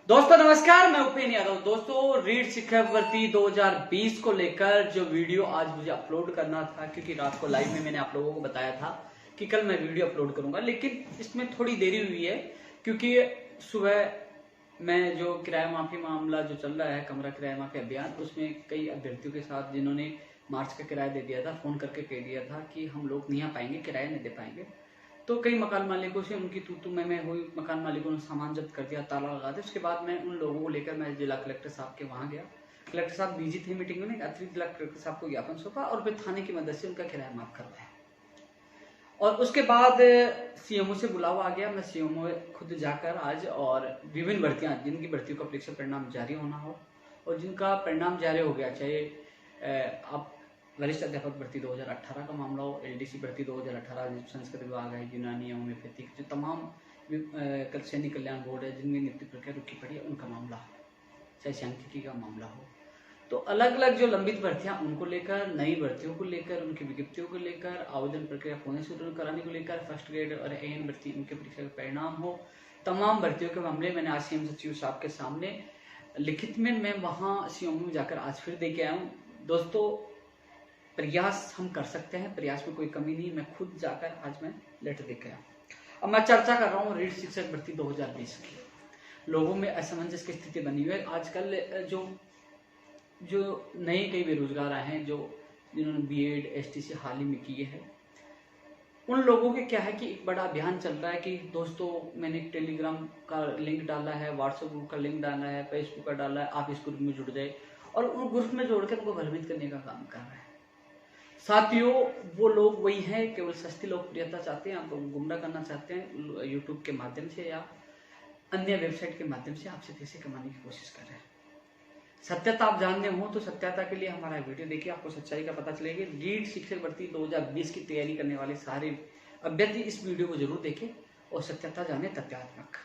दोस्तों नमस्कार, मैं उपेन्द्र यादव। दोस्तों रीट शिक्षक भर्ती 2020 को लेकर जो वीडियो आज मुझे अपलोड करना था, क्योंकि रात को लाइव में मैंने आप लोगों को बताया था कि कल मैं वीडियो अपलोड करूंगा, लेकिन इसमें थोड़ी देरी हुई है क्योंकि सुबह मैं जो किराया माफी मामला जो चल रहा है, कमरा किराया माफी अभियान, उसमें कई अभ्यर्थियों के साथ जिन्होंने मार्च का किराया दे दिया था, फोन करके कह दिया था कि हम लोग नहीं आ पाएंगे, किराया नहीं दे पाएंगे। तो कई मकान मालिकों से उनकी तू मैं हुई, मकान मालिकों ने सामान जब्त कर दिया, ताला लगा दिया। उसके बाद मैं उन लोगों को लेकर मैं जिला कलेक्टर साहब के वहां गया। कलेक्टर साहब बिजी थे मीटिंग में, अतिरिक्त जिला कलेक्टर साहब को ज्ञापन सौंपा और फिर थाने की मदद से उनका किराया माफ करवाया। और उसके बाद सीएमओ से बुलावा आ गया। मैं सीएमओ खुद जाकर आज, और विभिन्न भर्तियां जिनकी भर्तियों का परीक्षा परिणाम जारी होना हो और जिनका परिणाम जारी हो गया, चाहे आप वरिष्ठ अध्यापक भर्ती 2018 का मामला हो, एलडीसी भर्ती 2018, संस्कृत विभाग है, यूनानी है, होम्योपैथिक, जो तमाम सैनिक कल्याण बोर्ड है जिनमें नियुक्ति प्रक्रिया रुकी पड़ी है, उनका मामला हो, चाहे सांख्यिकी का मामला हो, तो अलग अलग जो लंबित भर्तियां उनको लेकर, नई भर्तियों को लेकर, उनकी विज्ञप्तियों को लेकर, आवेदन प्रक्रिया पुनः शुरू कराने को लेकर, फर्स्ट ग्रेड और एएन भर्ती उनके परीक्षा का परिणाम हो, तमाम भर्तियों के मामले मैंने आज सीएम सचिव साहब के सामने लिखित में मैं वहां सीएमओ में जाकर आज फिर दे के आया हूँ। दोस्तों प्रयास हम कर सकते हैं, प्रयास में कोई कमी नहीं। मैं खुद जाकर आज मैं लेटर दे के आया। अब मैं चर्चा कर रहा हूँ रीट शिक्षक भर्ती 2020 की। लोगों में असमंजस की स्थिति बनी हुई है। आजकल जो नए कई बेरोजगार आए हैं, जो जिन्होंने बीएड एसटीसी हाल ही में किए हैं, उन लोगों के क्या है कि एक बड़ा अभियान चल रहा है कि दोस्तों मैंने टेलीग्राम का लिंक डाला है, व्हाट्सएप ग्रुप का लिंक डाला है, फेसबुक का डाला है, आप इस ग्रुप में जुड़ जाए, और उन ग्रुप में जोड़कर उनको भ्रमित करने का काम कर रहे हैं। साथियों, वो लोग वही हैं, केवल सस्ती लोकप्रियता चाहते हैं, आपको गुमराह करना चाहते हैं यूट्यूब के माध्यम से या अन्य वेबसाइट के माध्यम से आपसे पैसे कमाने की कोशिश कर रहे हैं। सत्यता आप जानने हो तो सत्यता के लिए हमारा वीडियो देखिए, आपको सच्चाई का पता चलेगा। रीट शिक्षक भर्ती 2020 की तैयारी करने वाले सारे अभ्यर्थी इस वीडियो को जरूर देखें और सत्यता जाने, तथ्यात्मक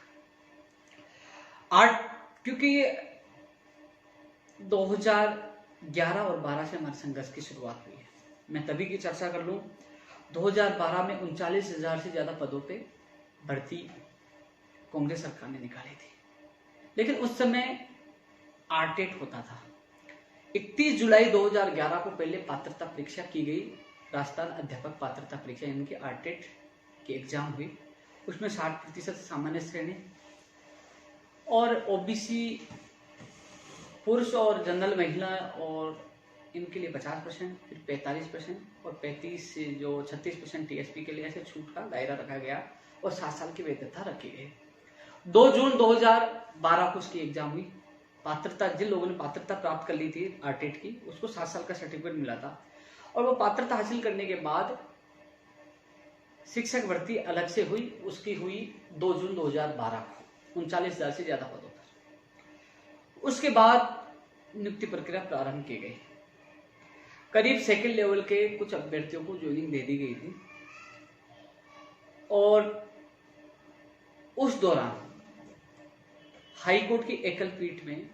आर्ट, क्योंकि 2011 और 12 से हमारे संघर्ष की शुरुआत हुई है। मैं तभी की चर्चा कर लूं, 2012 में 39,000 से ज्यादा पदों पे भर्ती कांग्रेस सरकार ने निकाली थी, लेकिन उस समय आरटेट होता था। 31 जुलाई 2011 को पहले पात्रता परीक्षा की गई, राजस्थान अध्यापक पात्रता परीक्षा यानी कि आरटेट की एग्जाम हुई। उसमें 60% सामान्य श्रेणी और ओबीसी पुरुष और जनरल महिला और इनके लिए 50%, फिर 45% और 35 से जो 36% टीएसपी के लिए ऐसे छूट का दायरा रखा गया और 7 साल की वैधता रखी गई। 2 जून 2012 को उसकी एग्जाम हुई। पात्रता, जिन लोगों ने पात्रता प्राप्त कर ली थी आरटेट की, उसको 7 साल का सर्टिफिकेट मिला था, और वो पात्रता हासिल करने के बाद शिक्षक भर्ती अलग से हुई। उसकी हुई 2 जून 2012 को 39,000 से ज्यादा पदों पर। उसके बाद नियुक्ति प्रक्रिया प्रारंभ की गई। करीब सेकंड लेवल के कुछ अभ्यर्थियों को ज्वाइनिंग दे दी गई थी, और उस दौरान हाईकोर्ट की एकल पीठ में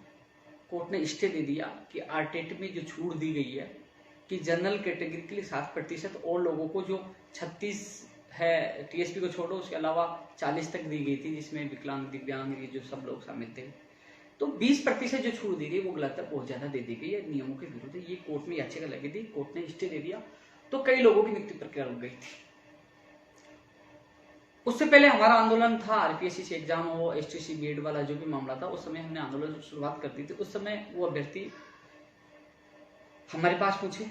कोर्ट ने स्टे दे दिया कि आरटेट में जो छूट दी गई है कि जनरल कैटेगरी के लिए 7% और लोगों को जो 36 है टीएसपी को छोड़ो, उसके अलावा 40 तक दी गई थी, जिसमें विकलांग, दिव्यांग, ये जो सब लोग शामिल थे, तो 20% जो छूट दी गई वो गलत है, बहुत ज्यादा दे दी गई है, नियमों के विरुद्ध है। ये कोर्ट में याचिका लगी थी, कोर्ट ने स्टे दे दिया, तो कई लोगों की नियुक्ति प्रक्रिया रुक गई थी। उससे पहले हमारा आंदोलन था, आरपीएससी से एग्जाम हो, एसटीसी बीएड वाला जो भी मामला था, उस समय हमने आंदोलन की शुरुआत कर दी थी। उस समय वो अभ्यर्थी हमारे पास पहुंचे,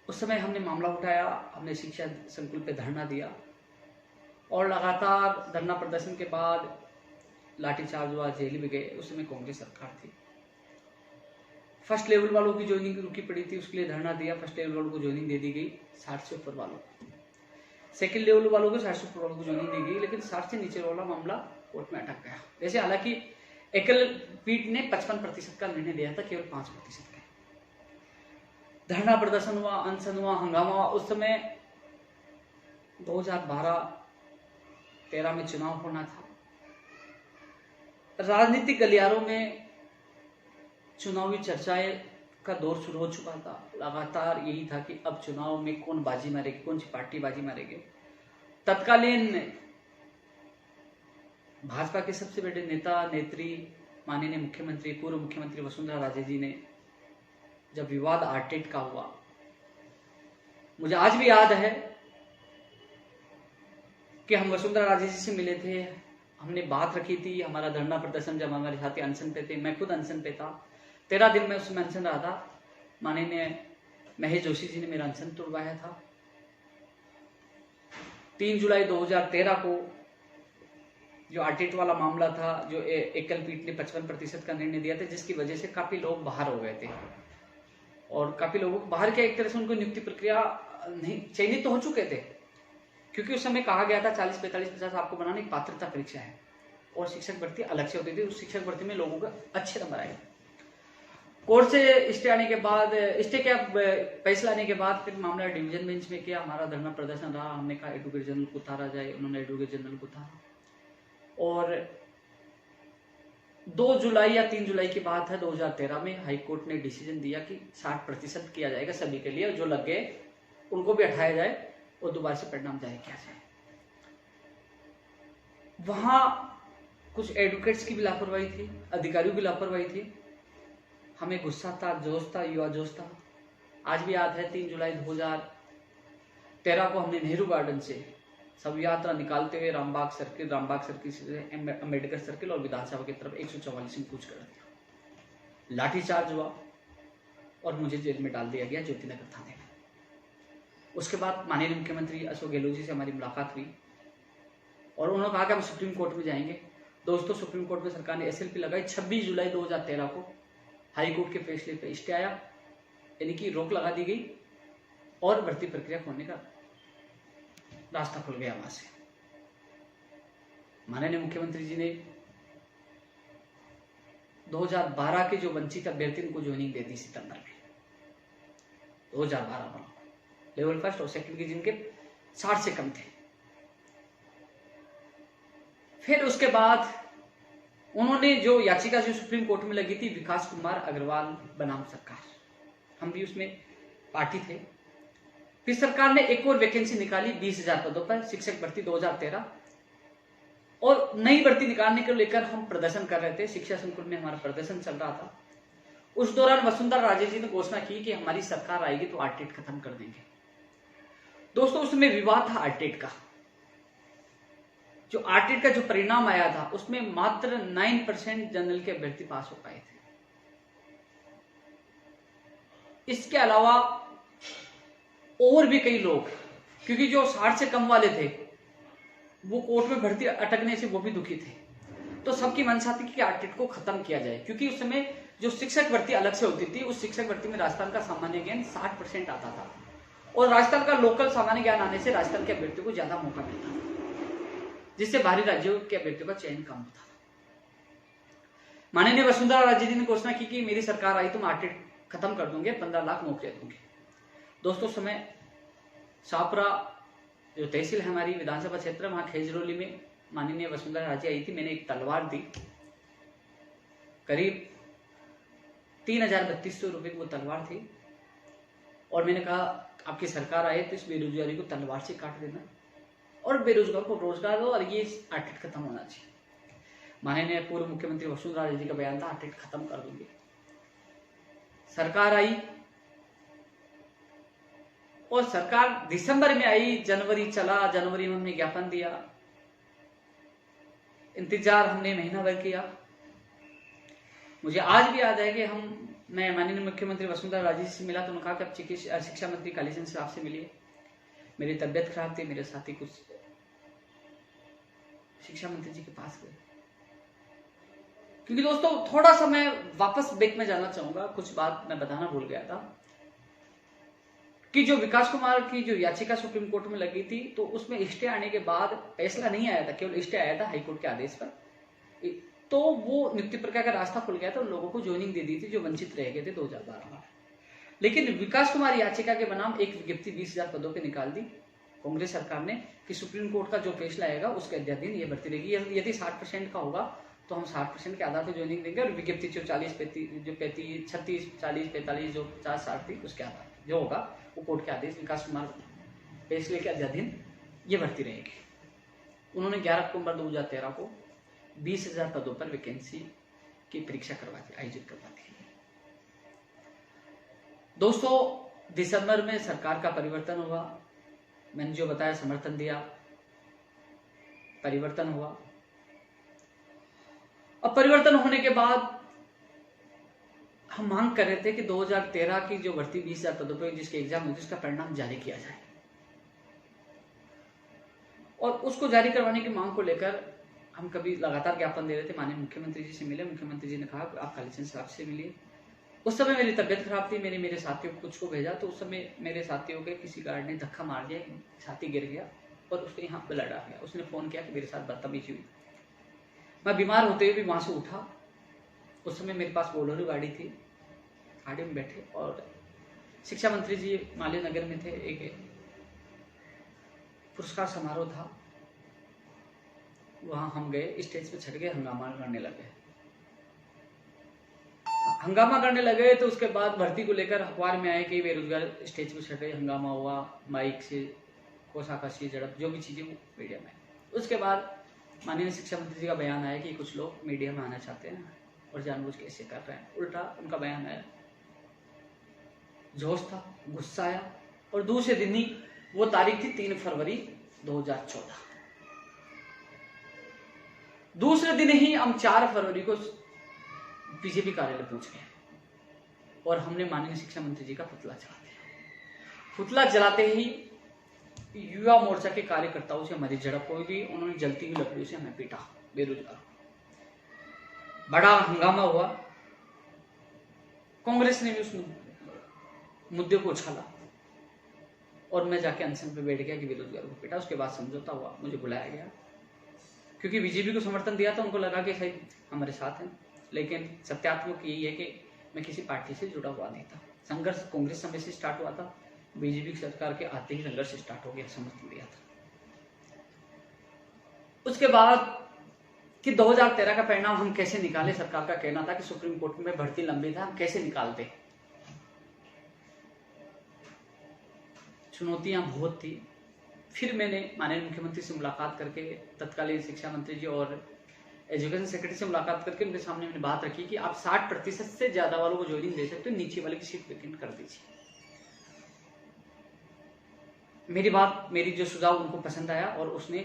उस समय हमने मामला उठाया, हमने शिक्षा संकुल पे धरना दिया, और लगातार धरना प्रदर्शन के बाद लाठीचार्ज हुआ, जेल भी गए। उस समय कांग्रेस सरकार थी। फर्स्ट लेवल वालों की ज्वाइनिंग रुकी पड़ी थी, उसके लिए धरना दिया, फर्स्ट लेवल वालों को ज्वाइनिंग दे दी गई, 60 से ऊपर वालों को। सेकंड लेवल वालों को 60 से ऊपर वालों को ज्वाइनिंग दी गई, लेकिन 60 से नीचे वाला मामला कोर्ट में अटक गया। जैसे हालांकि एकल पीठ ने 55% का निर्णय दिया था, केवल 5% का। धरना प्रदर्शन हुआ, अनशन हुआ, हंगामा हुआ। उस समय 2012-13 में चुनाव होना था। राजनीतिक गलियारों में चुनावी चर्चाएं का दौर शुरू हो चुका था। लगातार यही था कि अब चुनाव में कौन बाजी मारेगी, कौन सी पार्टी बाजी मारेगी। तत्कालीन भाजपा के सबसे बड़े नेता नेत्री माननीय मुख्यमंत्री पूर्व मुख्यमंत्री वसुंधरा राजे जी ने जब विवाद आरटेट का हुआ, मुझे आज भी याद है कि हम वसुंधरा राजे जी से मिले थे, हमने बात रखी थी, हमारा धरना प्रदर्शन, जब हमारे साथी अनशन पे थे, मैं खुद अनशन पे था, 13 दिन में उसमें अनशन रहा था, माननीय महेश जोशी जी ने मेरा अनशन तोड़वाया था। 3 जुलाई 2013 को जो आरटेट वाला मामला था, जो एकल पीठ ने 55% का निर्णय दिया था, जिसकी वजह से काफी लोग बाहर हो गए थे और काफी लोगों को बाहर के एक तरह से उनको नियुक्ति प्रक्रिया नहीं चयनित तो हो चुके थे, क्योंकि उस समय कहा गया था 40, 45, 50 आपको बनाने एक पात्रता परीक्षा है और शिक्षक भर्ती अलग से होती थी। उस शिक्षक भर्ती में लोगों को अच्छे नंबर आए। कोर्ट से स्टे आने के बाद, स्टे का फैसला आने के बाद फिर मामला डिवीजन बेंच में किया, हमारा धरना प्रदर्शन रहा, हमने कहा एडवोकेट जनरल को उतारा जाए, उन्होंने एडवोकेट जनरल को उतारा और 2 जुलाई या 3 जुलाई की बात है 2013 में हाई कोर्ट ने डिसीजन दिया कि 60% किया जाएगा सभी के लिए, जो लग गए उनको भी हटाया जाए और दोबारा से परिणाम जारी किया जाए। वहां कुछ एडवोकेट्स की भी लापरवाही थी, अधिकारियों की लापरवाही थी, हमें गुस्सा था, जोश था, युवा जोश था। आज भी याद है 3 जुलाई 2013 को हमने नेहरू गार्डन से सब यात्रा निकालते हुए रामबाग सर्किल से अम्बेडकर सर्किल और विधानसभा की तरफ 144 में कूच कर दिया। लाठीचार्ज हुआ और मुझे जेल में डाल दिया गया ज्योतिनगर थाने में। उसके बाद माननीय मुख्यमंत्री अशोक गहलोत जी से हमारी मुलाकात हुई और उन्होंने कहा कि हम सुप्रीम कोर्ट में जाएंगे। दोस्तों, सुप्रीम कोर्ट में सरकार ने SLP लगाई। 26 जुलाई 2013 को हाई कोर्ट के फैसले पर स्टे आया, यानी कि रोक लगा दी गई और भर्ती प्रक्रिया खोलने का रास्ता खुल गया। वहां से माननीय मुख्यमंत्री जी ने 2012 के जो वंचित अभ्यर्थी उनको ज्वाइनिंग दे दी सितंबर में 2012 में, लेवल फर्स्ट और सेकंड के जिनके 60 से कम थे। फिर उसके बाद उन्होंने जो याचिका जो सुप्रीम कोर्ट में लगी थी, विकास कुमार अग्रवाल बनाम सरकार, हम भी उसमें पार्टी थे। फिर सरकार ने एक और वैकेंसी निकाली 20,000 पदों पर, शिक्षक भर्ती 2013, और नई भर्ती निकालने को लेकर हम प्रदर्शन कर रहे थे। शिक्षा संकुल में हमारा प्रदर्शन चल रहा था। उस दौरान वसुंधरा राजे जी ने घोषणा की कि हमारी सरकार आएगी तो आरटेट खत्म कर देंगे। दोस्तों, उसमें विवाद था आरटेट का। जो आरटेट का जो परिणाम आया था उसमें मात्र 9% जनरल के अभ्यर्थी पास हो पाए थे। इसके अलावा और भी कई लोग, क्योंकि जो 60 से कम वाले थे वो कोर्ट में भर्ती अटकने से वो भी दुखी थे, तो सबकी मंशा थी कि आरटेट को खत्म किया जाए। क्योंकि उस समय जो शिक्षक भर्ती अलग से होती थी, उस शिक्षक भर्ती में राजस्थान का सामान्य ज्ञान 60% आता था और राजस्थान का लोकल सामान्य ज्ञान आने से राजस्थान के अभ्यर्थियों को ज्यादा मौका मिलता था, जिससे बाहरी राज्यों के अभ्यर्थियों का चयन कम होता था। माननीय वसुंधरा राजे जी ने घोषणा की कि मेरी सरकार आई तो हम आरटेट खत्म कर दूंगे, 15 लाख नौकरियां दूंगे। दोस्तों, समय शाहपुरा जो तहसील है हमारी विधानसभा क्षेत्र, वहां खेजरोली में माननीय वसुंधरा राजे आई थी। मैंने एक तलवार दी, करीब 3,3200 रुपए की वो तलवार थी और मैंने कहा आपकी सरकार आए तो इस बेरोजगारी को तलवार से काट देना और बेरोजगार को रोजगार दो और ये आरटेट खत्म होना चाहिए। माननीय पूर्व मुख्यमंत्री वसुंधरा राजे जी का बयान था आरटेट खत्म कर दूंगी। सरकार आई और सरकार दिसंबर में आई, जनवरी चला, जनवरी में हमने ज्ञापन दिया, इंतजार हमने महीना भर किया। मुझे आज भी याद है कि मैं माननीय मुख्यमंत्री वसुंधरा राजे जी से मिला तो उन्होंने कहा कि आप शिक्षा मंत्री कालीचंद साहब से मिलिए। मेरी तबियत खराब थी, मेरे साथी कुछ शिक्षा मंत्री जी के पास गए। क्योंकि दोस्तों, थोड़ा सा मैं वापस बैक में जाना चाहूंगा, कुछ बात मैं बताना भूल गया था कि जो विकास कुमार की जो याचिका सुप्रीम कोर्ट में लगी थी, तो उसमें स्टे आने के बाद फैसला नहीं आया था, केवल स्टे आया था हाईकोर्ट के आदेश पर, तो वो नियुक्ति प्रक्रिया का रास्ता खुल गया था, उन लोगों को ज्वाइनिंग दे दी थी जो वंचित रह गए थे 2012 में। लेकिन विकास कुमार याचिका के बनाम एक विज्ञप्ति 20,000 पदों पर निकाल दी कांग्रेस सरकार ने कि सुप्रीम कोर्ट का जो फैसला आएगा उसके अध्याधीन ये भर्ती रहेगी। यदि 60% का होगा तो हम 60% के आधार पर ज्वाइनिंग देंगे और विज्ञप्ति जो 40, 35, 36, 40, 45 जो 50, 60 थी उसके आधार जो होगा वो कोर्ट के आदेश विकास कुमार फैसले के अध्याधीन ये भर्ती रहेगी। उन्होंने 11 अक्टूबर 2013 को 20,000 पदों पर वैकेंसी की परीक्षा करवाती आयोजित करवाती है। दोस्तों दिसंबर में सरकार का परिवर्तन हुआ, मैंने जो बताया समर्थन दिया, परिवर्तन हुआ। अब परिवर्तन होने के बाद हम मांग कर रहे थे कि 2013 की जो भर्ती 20,000 पदों पर जिसके एग्जाम हुई उसका परिणाम जारी किया जाए, और उसको जारी करवाने की मांग को लेकर हम कभी लगातार ज्ञापन दे रहे थे। माननीय मुख्यमंत्री जी से मिले, मुख्यमंत्री जी ने कहा आप कालीचंद साहब से मिलिए। उस समय मेरी तबियत खराब थी, मैंने मेरे साथियों को कुछ को भेजा, तो उस समय मेरे साथियों के किसी गार्ड ने धक्का मार दिया, साथी गिर गया और उसके यहाँ ब्लड आ गया। उसने फोन किया कि मेरे साथ बदतमीजी हुई। मैं बीमार होते हुए भी वहां से उठा। उस समय मेरे पास बोलेरो गाड़ी थी, गाड़ी में बैठे और शिक्षा मंत्री जी माल्या नगर में थे, एक पुरस्कार समारोह था, वहां हम गए, स्टेज पे छट गए, हंगामा करने लगे। हंगामा करने लगे तो उसके बाद भर्ती को लेकर अखबार में आए कि बेरोजगार स्टेज पे छट गए, हंगामा हुआ, माइक से कोसाकाशी झड़प, जो भी चीजें वो मीडिया में। उसके बाद माननीय शिक्षा मंत्री जी का बयान आया कि कुछ लोग मीडिया में आना चाहते हैं और जानबूझ के ऐसे कर रहे हैं। उल्टा उनका बयान आया, जोश था, गुस्सा आया, और दूसरे दिन ही वो तारीख थी 3 फरवरी 2014। दूसरे दिन ही हम 4 फरवरी को बीजेपी कार्यालय पहुंच गए और हमने माननीय शिक्षा मंत्री जी का पुतला जला दिया। पुतला जलाते ही युवा मोर्चा के कार्यकर्ताओं से हमारी झड़प हो गई, उन्होंने जलती हुई लकड़ियों से हमें पीटा, बेरोजगार। बड़ा हंगामा हुआ, कांग्रेस ने भी उस मुद्दे को उछाला और मैं जाके अनशन पे बैठ गया कि बेरोजगारों को पीटा। उसके बाद समझौता हुआ, मुझे बुलाया गया क्योंकि बीजेपी को समर्थन दिया था, उनको लगा कि सही हमारे साथ हैं, लेकिन सत्यात्मक यही है कि मैं किसी पार्टी से जुड़ा हुआ नहीं था। संघर्ष कांग्रेस समय से स्टार्ट हुआ था, बीजेपी सरकार के आते ही संघर्ष स्टार्ट हो गया, समर्थन दिया था। उसके बाद कि 2013 का परिणाम हम कैसे निकाले, सरकार का कहना था कि सुप्रीम कोर्ट में भर्ती लंबी था, हम कैसे निकालते। चुनौतियां बहुत थी। फिर मैंने माननीय मुख्यमंत्री से मुलाकात करके, तत्कालीन शिक्षा मंत्री जी और एजुकेशन सेक्रेटरी से मुलाकात करके उनके सामने मैंने बात रखी कि आप 60% से ज्यादा वालों को ज्वाइनिंग दे सकते हो, नीचे वाले की सीट वैकेंट कर दीजिए। मेरी जो सुझाव उनको पसंद आया और उसने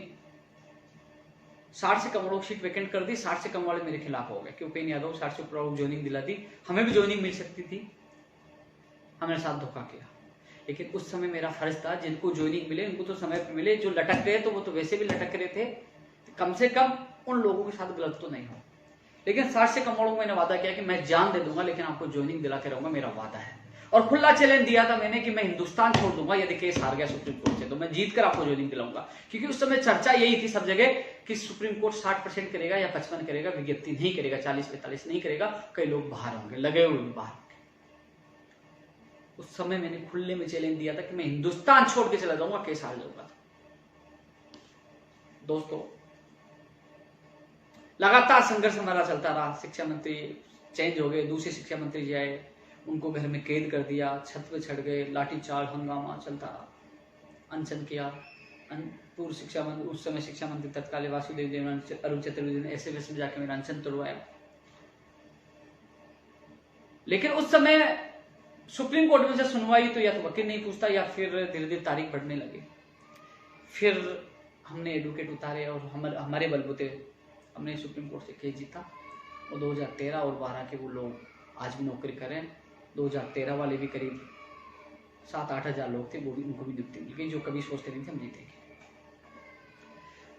60 से कम वालों की सीट वैकेंट कर दी। 60 से कम वाले मेरे खिलाफ हो गए कि उपेंद्र यादव 60 से ऊपर ज्वाइनिंग दिला दी, हमें भी ज्वाइनिंग मिल सकती थी, हमने साथ धोखा किया। लेकिन उस समय मेरा फर्ज था, जिनको ज्वाइनिंग मिले उनको तो समय पर मिले, जो लटक गए तो वो तो वैसे भी लटक रहे थे, कम से कम उन लोगों के साथ गलत तो नहीं हो। लेकिन 60 से कम वालों को मैंने वादा किया कि मैं जान दे दूंगा लेकिन आपको ज्वाइनिंग दिला के रहूंगा, मेरा वादा है। और खुला चैलेंज दिया था मैंने कि मैं हिंदुस्तान छोड़ दूंगा यदि केस हार गया सुप्रीम कोर्ट से, तो मैं जीत कर आपको ज्वाइनिंग दिलाऊंगा। क्योंकि उस समय चर्चा यही थी सब जगह कि सुप्रीम कोर्ट 60% करेगा या 55 करेगा, विज्ञप्ति नहीं करेगा, 40-45 नहीं करेगा, कई लोग बाहर होंगे, लगे हुए बाहर होंगे। उस समय मैंने खुले में चैलेंज दिया था कि मैं हिंदुस्तान छोड़ के चला जाऊंगा, केस हार जाऊंगा। दोस्तों लगातार संघर्ष हमारा चलता रहा। शिक्षा मंत्री चेंज हो गए, दूसरे शिक्षा मंत्री जी आए, उनको घर में कैद कर दिया, छत पे चढ़ गए, लाठीचार्ज, हंगामा चलता रहा, अनशन किया। पूर्व शिक्षा मंत्री, उस समय शिक्षा मंत्री तत्कालीन वासुदेव देव, अरुण चतुर्वेदी ने एसएमएस में जाके मेरा अनशन तोड़वाया। लेकिन उस समय सुप्रीम कोर्ट में से सुनवाई तो या तो वकील नहीं पूछता या फिर धीरे धीरे तारीख बढ़ने लगी। फिर हमने एडवोकेट उतारे और हमारे बलबूते हमने सुप्रीम कोर्ट से केस जीता और 2013 और 12 के वो लोग आज भी नौकरी करें। 2013 वाले भी करीब 7-8 हज़ार लोग थे, वो भी उनको भी नियुक्ति मिल गई, जो कभी सोचते नहीं थे हम जीतेंगे।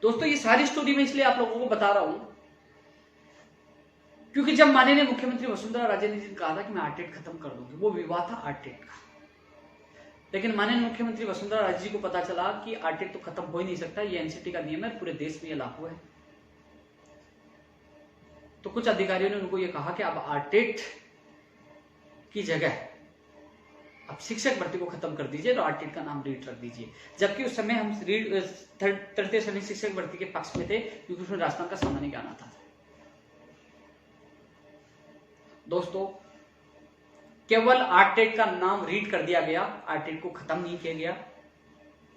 दोस्तों ये सारी स्टोरी मैं इसलिए आप लोगों को बता रहा हूं क्योंकि जब माननीय मुख्यमंत्री वसुंधरा राजे ने कहा था कि मैं आरटीएट खत्म कर दूंगी, वो विवाद था आरटीएट का। लेकिन माननीय मुख्यमंत्री वसुंधरा राजे जी को पता चला कि आरटीएट तो खत्म हो ही नहीं सकता, ये एनसीटी का नियम है, पूरे देश में ये लागू है। तो कुछ अधिकारियों ने उनको ये कहा कि अब आरटीएट की जगह अब शिक्षक भर्ती को खत्म कर दीजिए तो आरटीएट का नाम रीट रख दीजिए। जबकि उस समय हम तृतीय श्रेणी शिक्षक भर्ती के पक्ष में थे क्योंकि उसमें राजस्थान का सामान्य ज्ञान आता था। दोस्तों केवल आरटीएट का नाम रीड कर दिया गया, आरटीएट को खत्म नहीं किया गया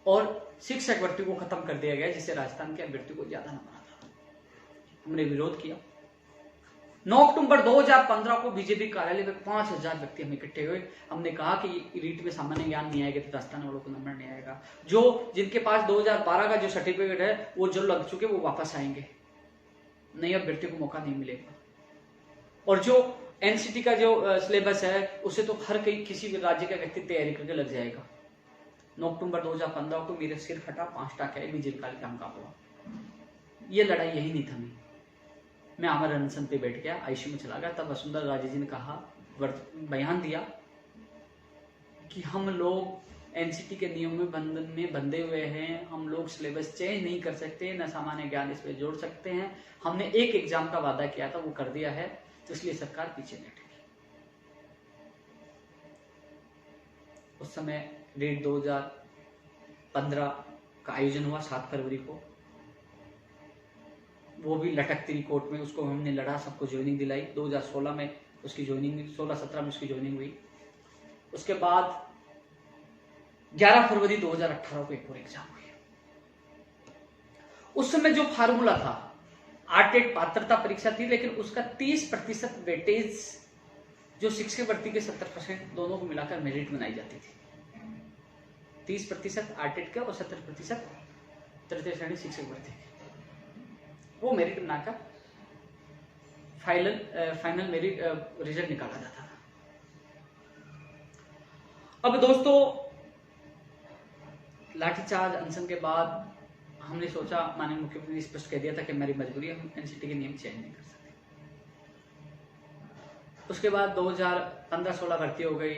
और शिक्षक भर्ती को खत्म कर दिया गया, जिससे राजस्थान के अभ्यर्थी को ज्यादा नंबर आता था। हमने विरोध किया। 9 अक्टूबर 2015 को बीजेपी कार्यालय में 5000 व्यक्ति हम इकट्ठे हुए। हमने कहा कि रीट में सामान्य ज्ञान नहीं आएगा तो राजस्थान वालों को नंबर नहीं आएगा। जो जिनके पास 2012 का जो सर्टिफिकेट है वो जो लग चुके वो वापस आएंगे, नए अभ्यर्थी को मौका नहीं मिलेगा। और जो एनसीटी का जो सिलेबस है उसे तो हर किसी भी राज्य का व्यक्ति तैयारी करके लग जाएगा। 9 अक्टूबर 2015 को मेरे सिर फटा, 5 टाके भी जेल काल काम का हुआ। ये लड़ाई यही नहीं थमी। मैं आमर अनशन पे बैठ गया, आईसीयू में चला गया। तब वसुंधरा राजे जी ने कहा, बयान दिया कि हम लोग एनसीटी के नियम में बंधन में बंधे हुए हैं, हम लोग सिलेबस चेंज नहीं कर सकते, न सामान्य ज्ञान इसमें जोड़ सकते हैं। हमने एक एग्जाम का वादा किया था वो कर दिया है, तो इसलिए सरकार पीछे नहीं हटेगी। उस समय रीट 2015 का आयोजन हुआ 7 फरवरी को। वो भी लटकती रही कोर्ट में, उसको हमने लड़ा, सबको ज्वाइनिंग दिलाई। 2016 में उसकी ज्वाइनिंग, 16-17 में उसकी ज्वाइनिंग हुई। उसके बाद 11 फरवरी 2018 को एक और एग्जाम हुई। उस समय जो फार्मूला था, आर्टेट पात्रता परीक्षा थी, लेकिन उसका 30% वेटेज जो शिक्षक भर्ती के 70% दोनों को मिलाकर मेरिट बनाई जाती थी। 30% आर्टेट का और 70% तृतीय श्रेणी शिक्षक भर्ती, वो मेरिट बनाकर फाइनल मेरिट रिजल्ट निकाला जाता था। अब दोस्तों, लाठीचार्ज अनशन के बाद हमने सोचा, माननीय मुख्यमंत्री ने स्पष्ट कह दिया था कि हमारी मजबूरी है, हम एनसीटी के नियम चेंज नहीं कर सकते। उसके बाद 2015-16 भर्ती हो गई,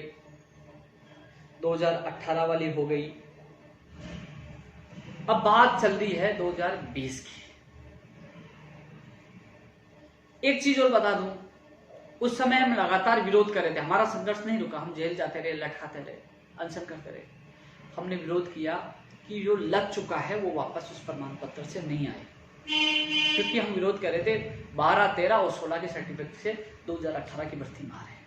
2018 वाली हो गई। अब बात चल रही है 2020 की। एक चीज और बता दूं, उस समय हम लगातार विरोध कर रहे थे, हमारा संघर्ष नहीं रुका, हम जेल जाते रहे, लटकाते रहे, अनशन करते रहे। हमने विरोध किया कि जो लग चुका है वो वापस उस प्रमाण पत्र से नहीं आए, क्योंकि हम विरोध कर रहे थे 12, 13 और 16 के सर्टिफिकेट से 2018 की भर्ती में आ रहे हैं।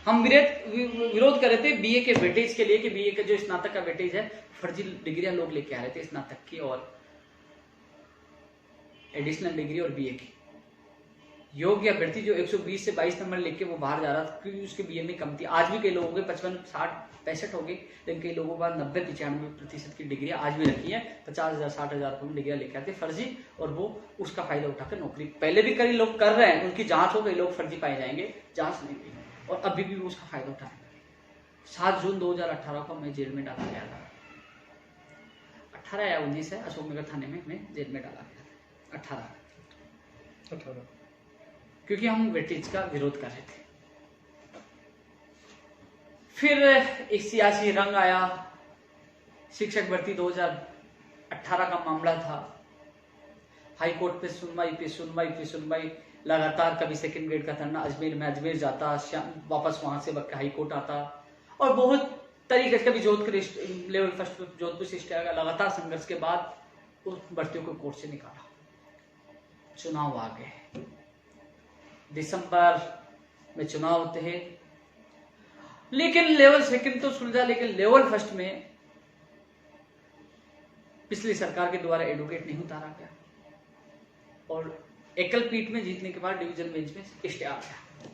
हम विरोध कर रहे थे बीए के वेटेज के लिए, कि बीए का जो स्नातक का वेटेज है, फर्जी डिग्रियां लोग लेके आ रहे थे स्नातक की और एडिशनल डिग्री और बीए की। योग्य अभ्यर्थी जो 120 से 22 नंबर लेके वो बाहर जा रहा था, क्योंकि उसके बीए में कम थी। आज भी कई लोगों के 55, 60, 65 हो गए, लेकिन कई लोगों के पास 90-95% की डिग्रियां आज भी रखी है। 50,000, 60,000 रुपये में डिग्रियां लेके आते फर्जी, और वो उसका फायदा उठाकर नौकरी, पहले भी कई लोग कर रहे हैं, उनकी जांच हो गई, लोग फर्जी पाए जाएंगे, जांच नहीं हुई, और अभी भी वो उसका फायदा उठाएंगे। 7 जून 2018 को मैं जेल में डाला गया था। 18 या 19 है, अशोकनगर थाने में मैं जेल में डाला गया था। 18, क्योंकि हम वेटेज का विरोध कर रहे थे। फिर एक सियासी रंग आया, शिक्षक भर्ती 2018 का मामला था। हाई कोर्ट पे सुनवाई, लगातार कभी सेकंड ग्रेड का धरना, अजमेर में अजमेर जाता, वापस वहां से हाई कोर्ट आता, और बहुत तरीके से, कभी जोधपुर लेवल फर्स्ट जोधपुर से स्टे आया। लगातार संघर्ष के बाद उस भर्तियों को कोर्ट से निकाला। चुनाव आ गए, दिसंबर में चुनाव होते हैं, लेकिन लेवल सेकंड तो सुलझा, लेकिन लेवल फर्स्ट में पिछली सरकार के द्वारा एडवोकेट नहीं उतारा गया, और एकल पीठ में जीतने के बाद डिवीजन बेंच में स्टे आ गया।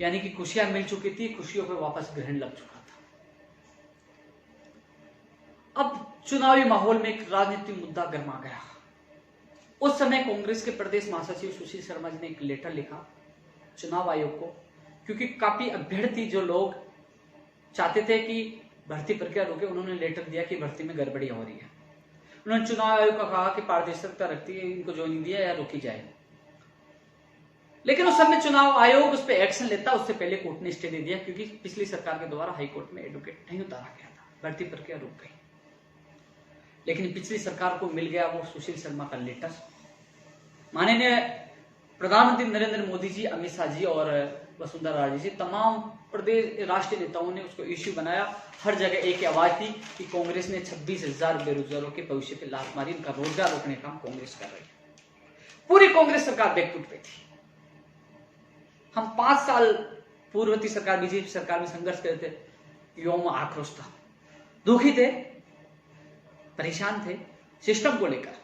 यानी कि खुशियां मिल चुकी थी, खुशियों पर वापस ग्रहण लग चुका था। अब चुनावी माहौल में एक राजनीतिक मुद्दा गर्मा गया। उस समय कांग्रेस के प्रदेश महासचिव सुशील शर्मा जी ने एक लेटर लिखा चुनाव आयोग को, क्योंकि काफी अभ्यर्थी जो लोग चाहते थे कि भर्ती प्रक्रिया रोके, उन्होंने लेटर दिया कि भर्ती में गड़बड़ी हो रही है। उन्होंने चुनाव आयोग को कहा कि पारदर्शिता रखती है, इनको ज्वाइनिंग दिया या रोकी जाए। लेकिन उस समय चुनाव आयोग उस पर एक्शन लेता, उससे पहले कोर्ट ने स्टे दे दिया, क्योंकि पिछली सरकार के द्वारा हाई कोर्ट में एडवोकेट नहीं उतारा गया था, भर्ती प्रक्रिया रुक गई। लेकिन पिछली सरकार को मिल गया वो सुशील शर्मा का लेटर। माननीय प्रधानमंत्री नरेंद्र मोदी जी, अमित शाह जी और वसुंधरा राजे जी, तमाम प्रदेश राष्ट्रीय नेताओं ने उसको इश्यू बनाया। हर जगह एक ही आवाज थी कि कांग्रेस ने 26,000 बेरोजगारों के भविष्य पे लात मारी, इनका रोजगार रोकने का काम कांग्रेस कर रही है। पूरी कांग्रेस सरकार बैकफुट पे थी। हम 5 साल पूर्ववर्ती सरकार बीजेपी सरकार में संघर्ष करते थे, युवाओं में आक्रोश था, दुखी थे, परेशान थे सिस्टम को लेकर।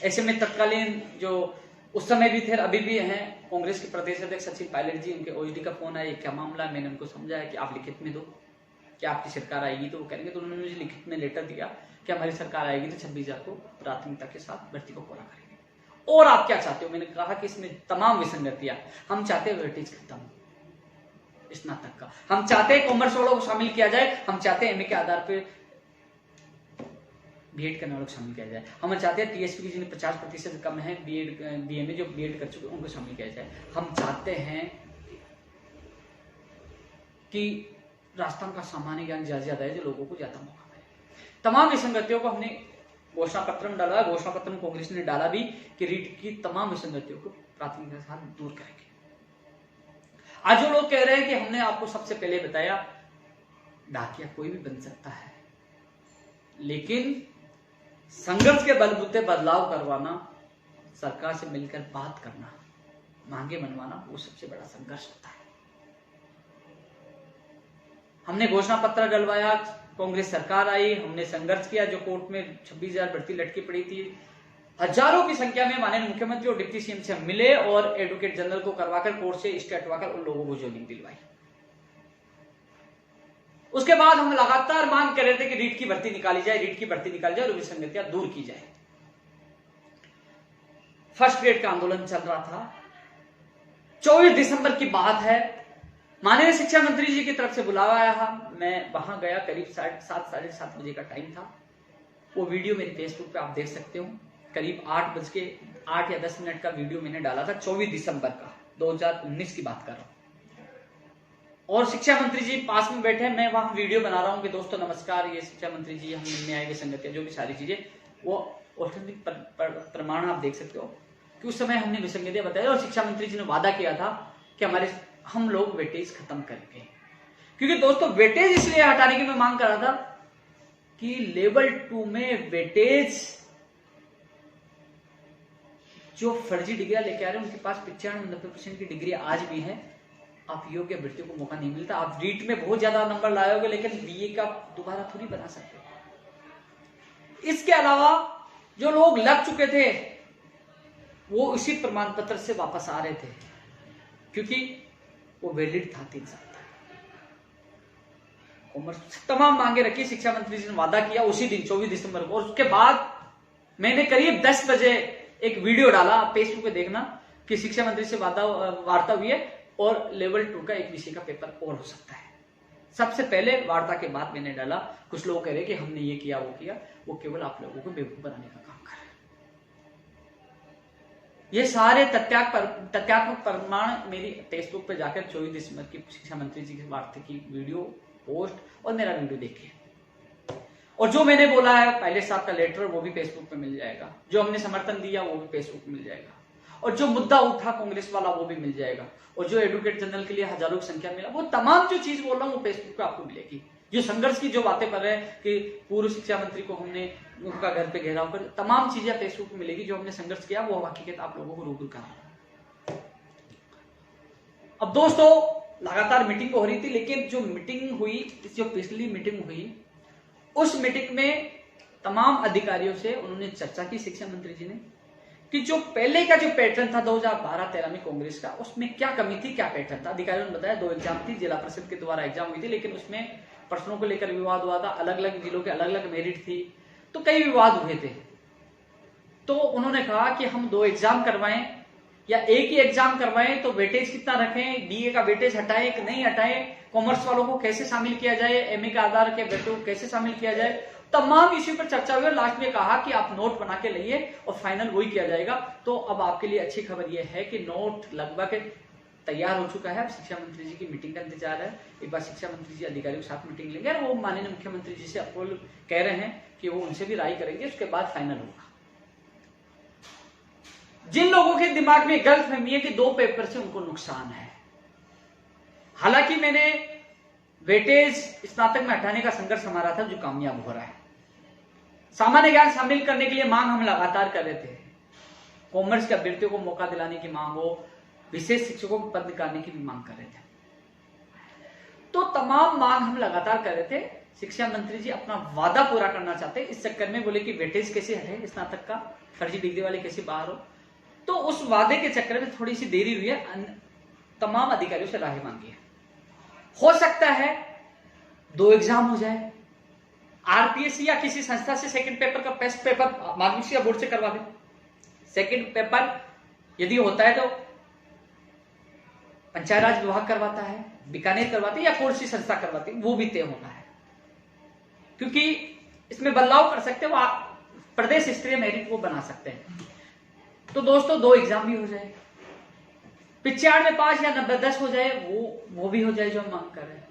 ऐसे में तत्कालीन जो उस समय भी थे अभी भी हैं कांग्रेस के प्रदेश अध्यक्ष सचिन पायलट जी, उनके ओएसडी का फोन आया, क्या मामला है। मैंने उनको समझाया कि आप लिखित में दो कि आपकी सरकार आएगी तो वो करेंगे। तो उन्होंने मुझे लिखित में लेटर दिया कि हमारी सरकार आएगी तो 26,000 को प्राथमिकता के साथ भर्ती को पूरा करेंगे। और आप क्या चाहते हो? मैंने कहा कि इसमें तमाम विसंगतियां, हम चाहते हैं वेटेज खत्म स्नातक का, हम चाहते हैं कॉमर्स वालों को शामिल किया जाए, हम चाहते हैं एमए के आधार पर बीएड करने वालों को शामिल किया जाए, हम चाहते हैं टीएसपी की जिन्हें 50% कम है बीए में जो बीएड कर चुके उनको शामिल किया जाए, हम चाहते हैं कि राजस्थान का सामान्य ज्ञान ज्यादा है जो लोगों को ज्यादा मौका मिले। तमाम विसंगतियों को हमने घोषणा पत्र में डाला, घोषणा पत्र में कांग्रेस ने डाला भी कि रीट की तमाम विसंगतियों को प्राथमिकता के साथ दूर करेंगे। आज जो लोग कह रहे हैं कि हमने आपको सबसे पहले बताया डाकिया कोई भी बन सकता है, लेकिन संघर्ष के बलबूते बदलाव करवाना, सरकार से मिलकर बात करना, मांगे मनवाना, वो सबसे बड़ा संघर्ष होता है। हमने घोषणा पत्र डलवाया, कांग्रेस सरकार आई, हमने संघर्ष किया, जो कोर्ट में 26,000 भर्ती लटकी पड़ी थी, हजारों की संख्या में माननीय मुख्यमंत्री और डिप्टी सीएम से मिले और एडवोकेट जनरल को करवाकर कोर्ट से स्टे हटवाकर उन लोगों को ज्वाइनिंग दिलवाई। उसके बाद हम लगातार मांग कर रहे थे कि रीट की भर्ती निकाली जाए, रीट की भर्ती निकाली जाए और विसंगतियां दूर की जाए। फर्स्ट ग्रेड का आंदोलन चल रहा था। 24 दिसंबर की बात है, माननीय शिक्षा मंत्री जी की तरफ से बुलावा आया, मैं वहां गया, करीब 7, 7:30 बजे का टाइम था। वो वीडियो मेरे फेसबुक पे आप देख सकते हो, करीब 8 या 10 मिनट का वीडियो मैंने डाला था, 24 दिसंबर का 2019 की बात कर रहा हूं। और शिक्षा मंत्री जी पास में बैठे, मैं वहां वीडियो बना रहा हूं कि दोस्तों नमस्कार, ये शिक्षा मंत्री जी, हम मिलने आए, विसंगतियां, जो भी सारी चीजें, वो ऑथेंटिक प्रमाण आप देख सकते हो कि उस समय हमने विसंगतियां बताई और शिक्षा मंत्री जी ने वादा किया था कि हम लोग वेटेज खत्म करेंगे। क्योंकि दोस्तों वेटेज इसलिए हटाने की मैं मांग कर रहा था कि लेवल 2 में वेटेज जो फर्जी डिग्रियां लेके आ रहे हैं उनके पास 95-90% की डिग्री आज भी है, आप योग्य अभ्यर्थियों को मौका नहीं मिलता। आप रीट में बहुत ज्यादा नंबर लाए होगे लेकिन बीए का दोबारा थोड़ी बना सकते। इसके अलावा जो लोग लग चुके थे वो इसी प्रमाण पत्र से वापस आ रहे थे क्योंकि वो वैलिड था 3 साल तक। कॉमर्स तमाम मांगे रखी, शिक्षा मंत्री जी ने वादा किया उसी दिन 24 दिसंबर को। और उसके बाद मैंने करीब 10 बजे एक वीडियो डाला, आप फेसबुक पे देखना, कि शिक्षा मंत्री से वार्ता हुई है और लेवल 2 का एक विषय का पेपर और हो सकता है। सबसे पहले वार्ता के बाद मैंने डाला, कुछ लोग कह रहे कि हमने ये किया वो किया, वो केवल आप लोगों को बेवकूफ बनाने का काम कर रहे हैं। ये सारे तथ्यात्मक प्रमाण मेरी फेसबुक पे जाकर 24 दिसंबर की शिक्षा मंत्री जी की वार्ता की वीडियो पोस्ट और मेरा वीडियो देखिए। और जो मैंने बोला है पायलट साहब का लेटर वो भी फेसबुक पे मिल जाएगा, जो हमने समर्थन दिया वो भी फेसबुक पे मिल जाएगा, और जो मुद्दा उठा कांग्रेस वाला वो भी मिल जाएगा, और जो एडवोकेट जनरल के लिए हजारों की संख्या मिला, वो तमाम जो चीज बोल रहा हूँ वो फेसबुक पे आपको मिलेगी। जो संघर्ष की जो बातें कर रहे हैं कि पूर्व शिक्षा मंत्री को हमने उनका घर पे घेराव कर, तमाम चीजें फेसबुक पे मिलेगी। जो हमने संघर्ष किया वो हकीकत आप लोगों को रूबरू करा। अब दोस्तों लगातार मीटिंग हो रही थी, लेकिन जो मीटिंग हुई, जो पिछली मीटिंग हुई, उस मीटिंग में तमाम अधिकारियों से उन्होंने चर्चा की शिक्षा मंत्री जी ने कि जो पहले का जो पैटर्न था 2012-13 में कांग्रेस का, उसमें क्या कमी थी, क्या पैटर्न था। अधिकारियों ने बताया 2 एग्जाम थी, जिला परिषद के द्वारा एग्जाम हुई थी, लेकिन उसमें प्रश्नों को लेकर विवाद हुआ था, अलग अलग जिलों के अलग अलग मेरिट थी, तो कई विवाद हुए थे। तो उन्होंने कहा कि हम 2 एग्जाम करवाएं या एक ही एग्जाम करवाएं, तो वेटेज कितना रखें, बीए का वेटेज हटाएं कि नहीं हटाएं, कॉमर्स वालों को कैसे शामिल किया जाए, एमए का आधार के बेटों को कैसे शामिल किया जाए, तमाम इश्यू पर चर्चा हुई। और लास्ट में कहा कि आप नोट बना के लाइए और फाइनल वही किया जाएगा। तो अब आपके लिए अच्छी खबर यह है कि नोट लगभग तैयार हो चुका है। अब शिक्षा मंत्री जी की मीटिंग का इंतजार है। एक बार शिक्षा मंत्री जी अधिकारियों के साथ मीटिंग लेंगे और वो माननीय मुख्यमंत्री जी से अप्रूवल कह रहे हैं कि वो उनसे भी राय करेंगे, उसके बाद फाइनल होगा। जिन लोगों के दिमाग में गलतफहमी है कि 2 पेपर से उनको नुकसान है, हालांकि मैंने वेटेज स्नातक में हटाने का संघर्ष हमारा था जो कामयाब हो रहा है। सामान्य ज्ञान शामिल करने के लिए मांग हम लगातार कर रहे थे, कॉमर्स के अभ्यर्थियों को मौका दिलाने की मांग हो, विशेष शिक्षकों के पद निकालने की भी मांग कर रहे थे। तो तमाम मांग हम लगातार कर रहे थे। शिक्षा मंत्री जी अपना वादा पूरा करना चाहते हैं। इस चक्कर में बोले कि वेटेज कैसे हटे, स्नातक का फर्जी डिग्री वाले कैसे बाहर हो, तो उस वादे के चक्कर में थोड़ी सी देरी हुई है। तमाम अधिकारियों से राय मांगी है। हो सकता है 2 एग्जाम हो जाए, आरपीएससी या किसी संस्था से सेकंड पेपर का टेस्ट पेपर माध्यमिक शिक्षा बोर्ड से करवा दे। सेकंड पेपर यदि होता है तो पंचायत राज विभाग करवाता है, बीकानेर करवाती है या कौन सी संस्था करवाती है, वो भी तय होना है, क्योंकि इसमें बदलाव कर सकते हो, प्रदेश स्तरीय मेरिट वो बना सकते हैं। तो दोस्तों 2 एग्जाम भी हो जाए, 95 या 90-10 हो जाए, वो भी हो जाए जो हम मांग कर रहे हैं।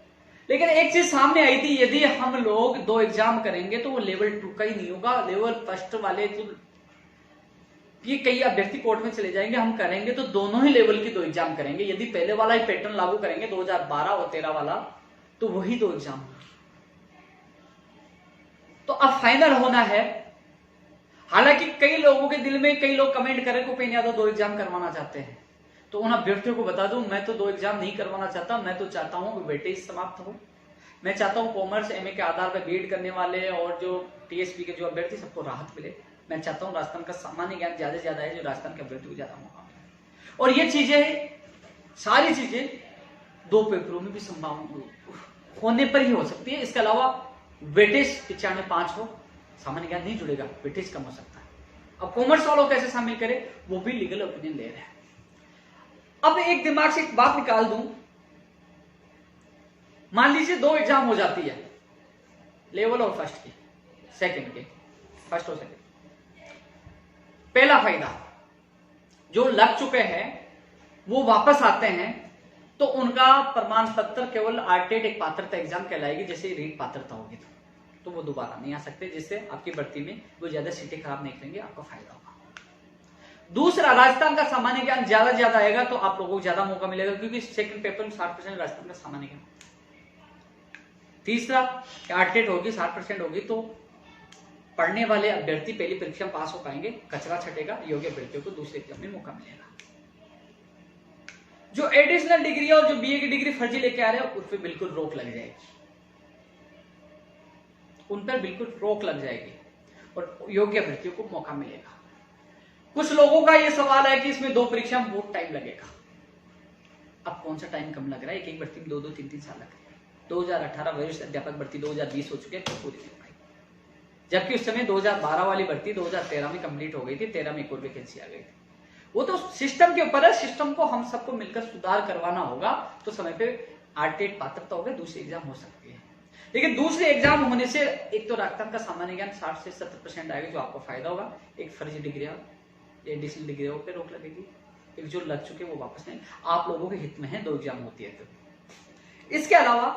लेकिन एक चीज सामने आई थी, यदि हम लोग 2 एग्जाम करेंगे तो वो लेवल 2 का ही नहीं होगा। लेवल फर्स्ट वाले तो ये कई अभ्यर्थी कोर्ट में चले जाएंगे, हम करेंगे तो दोनों ही लेवल की 2 एग्जाम करेंगे। यदि पहले वाला ही पैटर्न लागू करेंगे 2012 और 13 वाला, तो वही 2 एग्जाम होंगे। तो अब फाइनल होना है। हालांकि कई लोगों के दिल में, कई लोग कमेंट करें को उपेंद्र यादव 2 एग्जाम करवाना चाहते हैं, तो उन अभ्यर्थियों को बता दूं, मैं तो 2 एग्जाम नहीं करवाना चाहता। मैं तो चाहता हूं कि वेटेज समाप्त हो। मैं चाहता हूं कॉमर्स एमए के आधार पर बीएड करने वाले और जो टीएसपी के जो अभ्यर्थी सबको राहत मिले। मैं चाहता हूं राजस्थान का सामान्य ज्ञान ज्यादा से ज्यादा है, जो राजस्थान के अभ्यर्थी को ज्यादा मौका मिले। और ये चीजें, सारी चीजें 2 पेपरों में भी संभावना होने पर ही हो सकती है। इसके अलावा वेटेज 95 हो, सामान्य ज्ञान नहीं जुड़ेगा, वेटेज कम हो सकता है। अब कॉमर्स वालों को कैसे शामिल करें, वो भी लीगल ओपिनियन ले रहे हैं। अब एक दिमाग से एक बात निकाल दूं, मान लीजिए 2 एग्जाम हो जाती है, लेवल और फर्स्ट की, सेकंड के, फर्स्ट और सेकंड। पहला फायदा, जो लग चुके हैं वो वापस आते हैं तो उनका प्रमाण पत्र केवल आरटेट एक पात्रता एग्जाम कहलाएगी, जैसे रीट पात्रता होगी तो वो दोबारा नहीं आ सकते, जिससे आपकी भर्ती में वो ज्यादा सीटें खराब नहीं करेंगे, आपका फायदा होगा। दूसरा, राजस्थान का सामान्य ज्ञान ज्यादा आएगा तो आप लोगों को ज्यादा मौका मिलेगा, क्योंकि सेकंड पेपर में 60% राजस्थान का सामान्य ज्ञान। तीसरा, आरटेट होगी 60% होगी तो पढ़ने वाले अभ्यर्थी पहली परीक्षा में पास हो पाएंगे, कचरा छटेगा, योग्य अभ्यर्थियों को दूसरे एग्जाम में मौका मिलेगा। जो एडिशनल डिग्री और जो बीए की डिग्री फर्जी लेके आ रहे हैं उन पर बिल्कुल रोक लग जाएगी, उन पर बिल्कुल रोक लग जाएगी और योग्य अभ्यर्थियों को मौका मिलेगा। कुछ लोगों का यह सवाल है कि इसमें 2 परीक्षा में बहुत टाइम लगेगा। अब कौन सा टाइम कम लग रहा है, एक भर्ती में 2-2, 3-3 साल लग रहे हैं। 2018 वरिष्ठ अध्यापक भर्ती 2020 हो चुके हैं, तो पूरी नहीं हो पाई, जबकि उस समय 2012 वाली भर्ती 2013 में कंप्लीट हो गई थी, 13 में एक और वैकेंसी आ गई थी। वो तो सिस्टम के ऊपर है, सिस्टम को हम सबको मिलकर सुधार करवाना होगा, तो समय पे आरटेट पात्रता होगा, दूसरी एग्जाम हो सकती है। लेकिन दूसरे एग्जाम होने से एक तो राजस्थान का सामान्य ज्ञान 60 से 70% आएगा, जो आपको फायदा होगा। एक फर्जी डिग्री, एडिशनल डिग्रियों पे रोक लगेगी, एक जो लग चुके वो वापस नहीं, आप लोगों के हित में है 2 एग्जाम होती है तो। इसके अलावा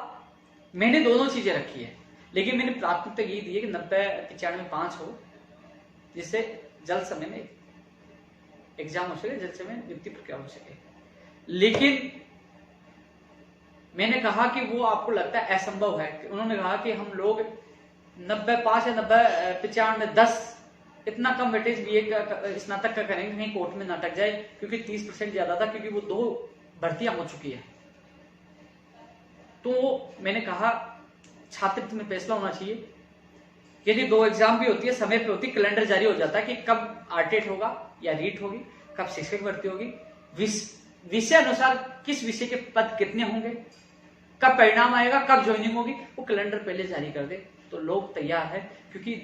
मैंने दोनों चीजें रखी है, लेकिन मैंने प्राथमिकता ये दी है कि 90-95 हो, जिससे जल्द समय में एग्जाम हो सके, जल्द समय नियुक्ति प्रक्रिया हो सके। लेकिन मैंने कहा कि वो आपको लगता है असंभव है। उन्होंने कहा कि हम लोग 95 या 95-10 इतना कम वेटेज बीए का स्नातक का करेंगे, कहीं कोर्ट में ना अटक जाए, क्योंकि 30% ज्यादा था, क्योंकि वो 2 भर्तियां हो चुकी है। तो मैंने कहा छात्रत्व में फैसला होना चाहिए, यदि 2 एग्जाम भी होती है, समय पे होती, कैलेंडर जारी हो जाता है कि कब आरटेट होगा या रीट होगी, कब शिक्षक भर्ती होगी, विषय अनुसार किस विषय के पद कितने होंगे, कब परिणाम आएगा, कब ज्वाइनिंग होगी, वो कैलेंडर पहले जारी कर दे तो लोग तैयार है। क्योंकि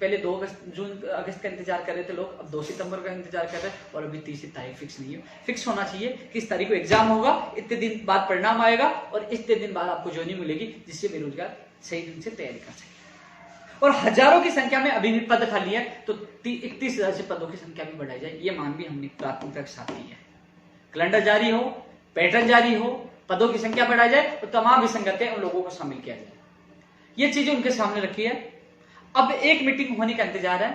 पहले 2 अगस्त का इंतजार कर रहे थे लोग, अब 2 सितंबर का इंतजार कर रहे हैं, और अभी 30 तारीख फिक्स नहीं है। फिक्स होना चाहिए कि इस तारीख को एग्जाम होगा, इतने दिन बाद परिणाम आएगा और इतने दिन बाद आपको ज्वाइनिंग मिलेगी, जिससे बेरोजगार सही दिन से तैयारी कर सके। और हजारों की संख्या में अभी भी पद खाली है, तो 31,000 से पदों की संख्या भी बढ़ाई जाए, ये मांग भी हमने प्राथमिकता के साथ की है। कैलेंडर जारी हो, पैटर्न जारी हो, पदों की संख्या बढ़ाई जाए, तो तमाम विसंगतें उन लोगों को शामिल किया जाए, ये चीजें उनके सामने रखी है। अब एक मीटिंग होने का इंतजार है,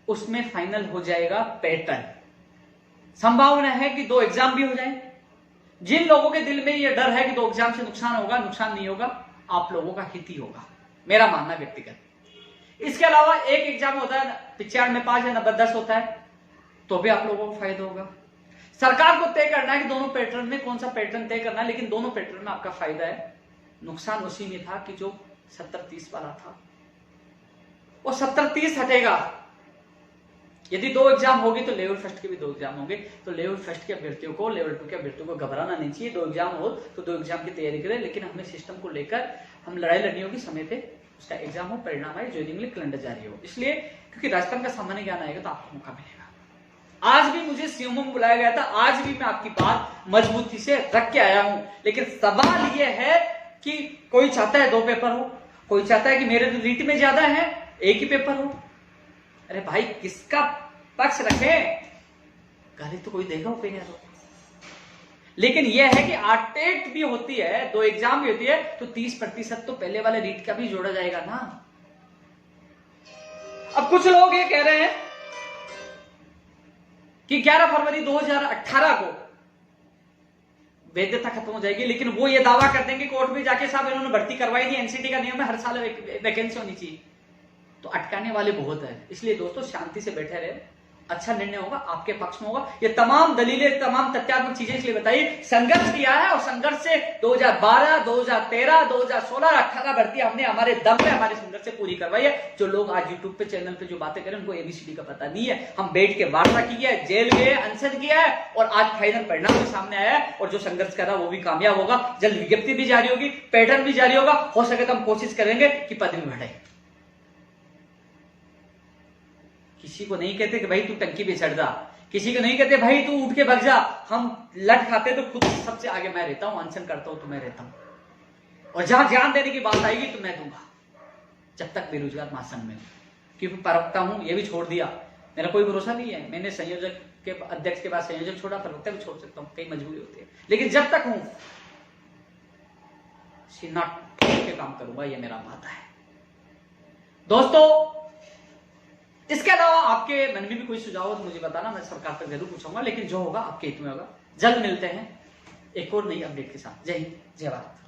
उसमें फाइनल हो जाएगा पैटर्न। संभावना है कि 2 एग्जाम भी हो जाए। जिन लोगों के दिल में यह डर है कि 2 एग्जाम से नुकसान होगा, नुकसान नहीं होगा, आप लोगों का हित ही होगा, मेरा मानना व्यक्तिगत। इसके अलावा एक एग्जाम होता है 95 या 90-10 होता है, तो भी आप लोगों को फायदा होगा। सरकार को तय करना है कि दोनों पैटर्न में कौन सा पैटर्न तय करना है, लेकिन दोनों पैटर्न में आपका फायदा है। नुकसान उसी में था कि जो 70-30 वाला था, वो 70-30 हटेगा। यदि 2 एग्जाम होगी तो लेवल फर्स्ट के भी 2 एग्जाम होंगे, तो लेवल फर्स्ट के अभ्यर्थियों को, लेवल 2 के अभ्यर्थियों को घबराना नहीं चाहिए। 2 एग्जाम हो तो 2 एग्जाम की तैयारी करें, लेकिन हमें सिस्टम को लेकर हम लड़ाई लड़नी होगी, समय पे उसका एग्जाम हो, परिणाम आए, ज्वाइनिंग लिस्ट कैलेंडर जारी हो। इसलिए क्योंकि राजस्थान का सामान्य ज्ञान आएगा तो आपको मौका मिलेगा। आज भी मुझे सीएमओ में बुलाया गया था, आज भी मैं आपकी बात मजबूती से रख के आया हूं, लेकिन सवाल यह है कि कोई चाहता है 2 पेपर हो, कोई चाहता है कि मेरे तो रीट में ज्यादा है, एक ही पेपर हो। अरे भाई किसका पक्ष रखें? गाली तो कोई देगा ओपिनियन तो। लेकिन यह है कि आर्टेट भी होती है, 2 एग्जाम भी होती है, तो 30% तो पहले वाले रीट का भी जोड़ा जाएगा ना। अब कुछ लोग ये कह रहे हैं कि 11 फरवरी 2018 को वैधता खत्म हो जाएगी, लेकिन वो ये दावा करते हैं कि कोर्ट में जाके साहब इन्होंने भर्ती करवाई नहीं, एनसीटी का नियम है हर साल वैकेंसी होनी चाहिए। तो अटकाने वाले बहुत है। इसलिए दोस्तों शांति से बैठे रहे, अच्छा निर्णय होगा, आपके पक्ष में होगा। ये तमाम दलीलें, तमाम तथ्यात्मक चीजें इसलिए बताइए, संघर्ष किया है और संघर्ष से 2012, 2013, 2016, 2018 भर्ती हमने हमारे दम पे, हमारे संघर्ष से पूरी करवाई है। जो लोग आज यूट्यूब पे चैनल पे जो बातें करें उनको एबीसीडी का पता नहीं है। हम बैठ के वार्ता की है, जेल गए, अनशन किया है और आज फाइनल परिणाम भी सामने आया है। और जो संघर्ष कर रहा है वो भी कामयाब होगा। जल्द विज्ञप्ति भी जारी होगी, पैटर्न भी जारी होगा। हो सके तो हम कोशिश करेंगे कि पद भी बढ़े। किसी को नहीं कहते कि भाई तू टंकी पे चढ़ जा, किसी को नहीं कहते भाई तू उठ के भग जा। हम लट खाते तो खुद सबसे आगे मैं रहता हूं, अनशन करता हूं तो मैं रहता हूं। और जहां जान देने की बात आएगी तो मैं दूंगा, जब तक बेरोजगार महासंघ में, क्योंकि परवक्ता हूं ये भी छोड़ दिया, मेरा कोई भरोसा नहीं है। मैंने संयोजक के अध्यक्ष के बाद संयोजक छोड़ा, परवक्ता भी छोड़ सकता हूं, कई मजबूरी होती है। लेकिन जब तक हूं सीना ठोक के काम करूंगा, ये मेरा वादा है। दोस्तों इसके अलावा आपके मन में भी कोई सुझाव हो तो मुझे बताना, मैं सरकार तक जरूर पूछूंगा, लेकिन जो होगा आपके हित में होगा। जल्द मिलते हैं एक और नई अपडेट के साथ। जय हिंद, जय भारत।